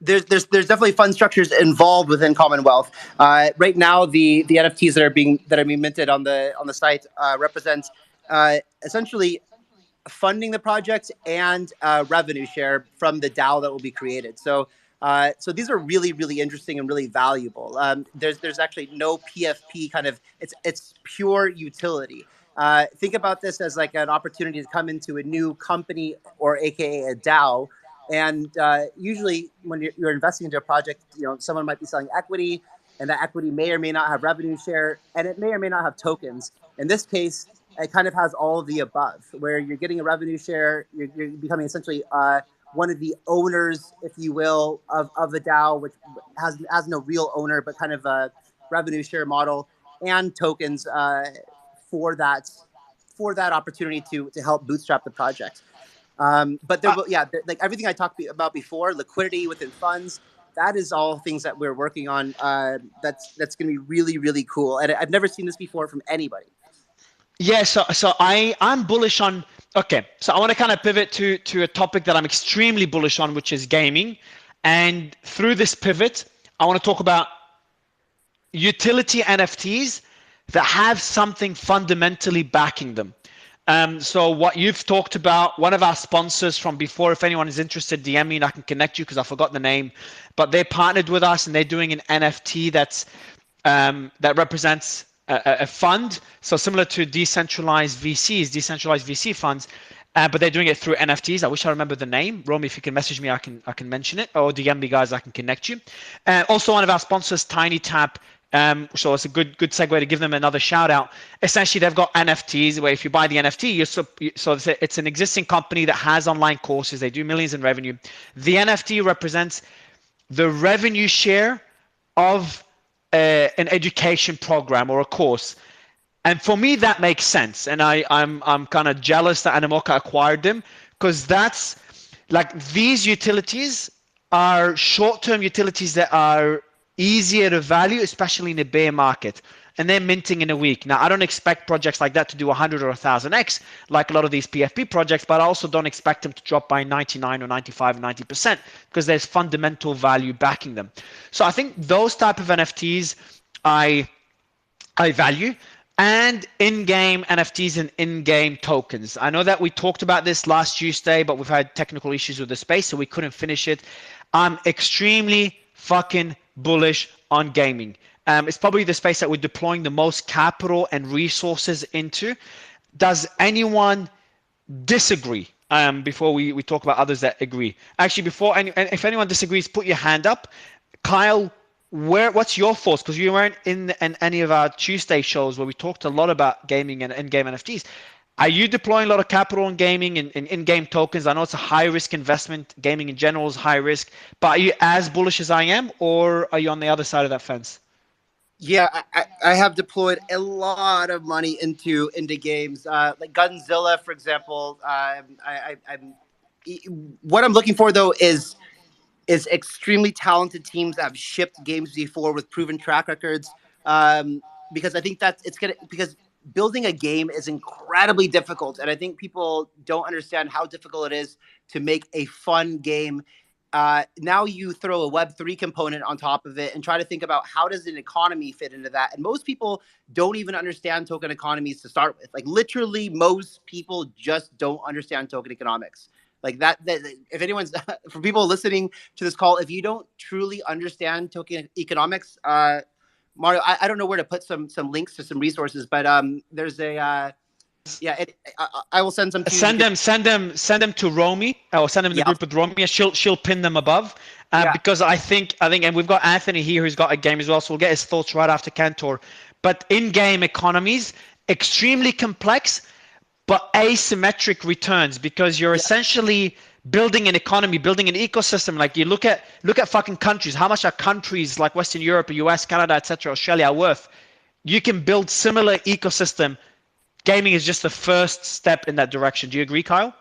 G: There's definitely fund structures involved within Commonwealth. Right now, the NFTs that are being minted on the site represent essentially funding the project and revenue share from the DAO that will be created. So these are really, really interesting and really valuable. There's actually no PFP kind of, it's pure utility. Think about this as like an opportunity to come into a new company, or AKA a DAO. And usually when you're investing into a project, someone might be selling equity, and that equity may or may not have revenue share, and it may or may not have tokens. In this case, it kind of has all of the above, where you're getting a revenue share, you're becoming essentially one of the owners, if you will, of the DAO, which has no real owner, but kind of a revenue share model, and tokens for that opportunity to help bootstrap the project. But like everything I talked about before, liquidity within funds, that is all things that we're working on. That's going to be really, really cool, and I've never seen this before from anybody.
B: Yeah, so I'm bullish on. Okay, so I want to kind of pivot to a topic that I'm extremely bullish on, which is gaming. And through this pivot, I want to talk about utility NFTs that have something fundamentally backing them. So what you've talked about, one of our sponsors from before, if anyone is interested, DM me and I can connect you because I forgot the name. But they partnered with us and they're doing an NFT that represents a fund. So similar to decentralized VC funds, but they're doing it through NFTs. I wish I remember the name. Romy, if you can message me, I can mention it, or DM me, guys, I can connect you. Also, one of our sponsors, TinyTap. So it's a good segue to give them another shout out. Essentially, they've got NFTs where if you buy the NFT, so it's an existing company that has online courses. They do millions in revenue. The NFT represents the revenue share of an education program or a course. And for me, that makes sense. And I'm kind of jealous that Animoca acquired them, because that's like, these utilities are short-term utilities that are easier to value, especially in a bear market. And they're minting in a week. Now, I don't expect projects like that to do 100 or 1000x like a lot of these PFP projects, but I also don't expect them to drop by 99 or 95 or 90% because there's fundamental value backing them. So I think those type of NFTs I value, and in-game NFTs and in-game tokens. I know that we talked about this last Tuesday, but we've had technical issues with the space, so we couldn't finish it. I'm extremely fucking bullish on gaming. It's probably the space that we're deploying the most capital and resources into. Does anyone disagree? Before we talk about others that agree. Actually, if anyone disagrees, put your hand up. Kyle, what's your thoughts? Because you weren't in any of our Tuesday shows where we talked a lot about gaming and in-game NFTs. Are you deploying a lot of capital in gaming and in-game tokens? I know it's a high-risk investment. Gaming in general is high risk. But are you as bullish as I am, or are you on the other side of that fence?
G: Yeah, I have deployed a lot of money into games, like Gunzilla, for example. What I'm looking for though is extremely talented teams that have shipped games before with proven track records. Because I think because building a game is incredibly difficult, and I think people don't understand how difficult it is to make a fun game. Now you throw a Web3 component on top of it and try to think about how does an economy fit into that. And most people don't even understand token economies to start with. Like literally most people just don't understand token economics. Like that if anyone's, for people listening to this call, if you don't truly understand token economics, Mario, I don't know where to put some links to some resources, but there's a I will send some to you.
B: Send them to Romy, or send them in the group with Romy. She'll pin them above. Because I think, and we've got Anthony here who's got a game as well, so we'll get his thoughts right after Cantor. But in-game economies, extremely complex, but asymmetric returns, because you're essentially building an economy, building an ecosystem. Like you look at fucking countries. How much are countries like Western Europe, US, Canada, etc., Australia worth? You can build similar ecosystem. Gaming is just the first step in that direction. Do you agree, Kyle?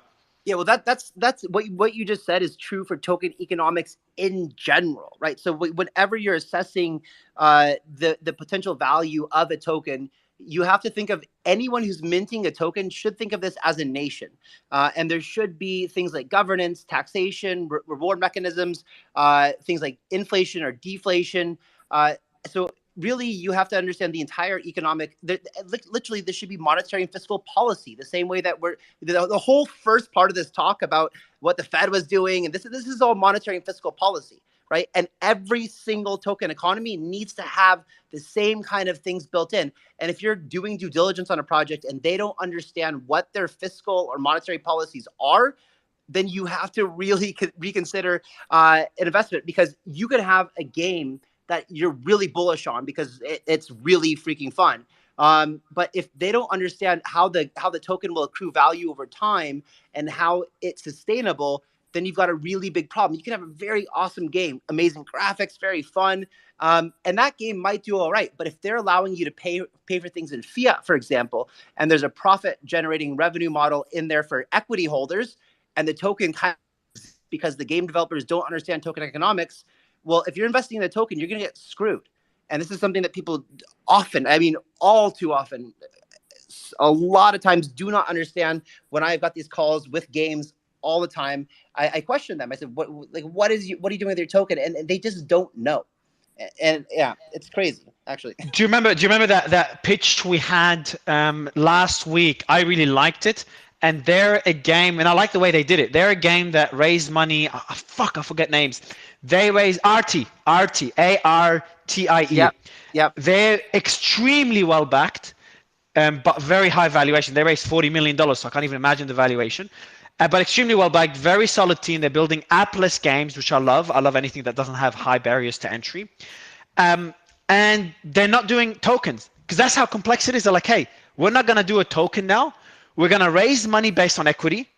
G: Yeah, well, that's what you just said is true for token economics in general, right? So whenever you're assessing the potential value of a token, you have to think of anyone who's minting a token should think of this as a nation. And there should be things like governance, taxation, reward mechanisms, things like inflation or deflation. So really, you have to understand the entire economic. Literally, this should be monetary and fiscal policy. The same way that the whole first part of this talk about what the Fed was doing, and this is all monetary and fiscal policy, right? And every single token economy needs to have the same kind of things built in. And if you're doing due diligence on a project and they don't understand what their fiscal or monetary policies are, then you have to really reconsider an investment, because you could have a game that you're really bullish on because it's really freaking fun. But if they don't understand how the token will accrue value over time and how it's sustainable, then you've got a really big problem. You can have a very awesome game, amazing graphics, very fun, and that game might do all right. But if they're allowing you to pay for things in fiat, for example, and there's a profit-generating revenue model in there for equity holders, and the token kind of, because the game developers don't understand token economics, well, if you're investing in a token, you're going to get screwed. And this is something that people often, I mean, all too often, a lot of times do not understand. When I've got these calls with games all the time, I question them. I said, what are you doing with your token? And they just don't know. And yeah, it's crazy actually.
B: Do you remember that pitch we had last week? I really liked it. And they're a game, and I like the way they did it. They're a game that raised money. I forget names. They raised ARTIE, ARTIE.
G: Yep.
B: They're extremely well backed, but very high valuation. They raised $40 million, so I can't even imagine the valuation. But extremely well backed, very solid team. They're building appless games, which I love. I love anything that doesn't have high barriers to entry. And they're not doing tokens, because that's how complex it is. They're like, hey, we're not going to do a token now. We're going to raise money based on equity.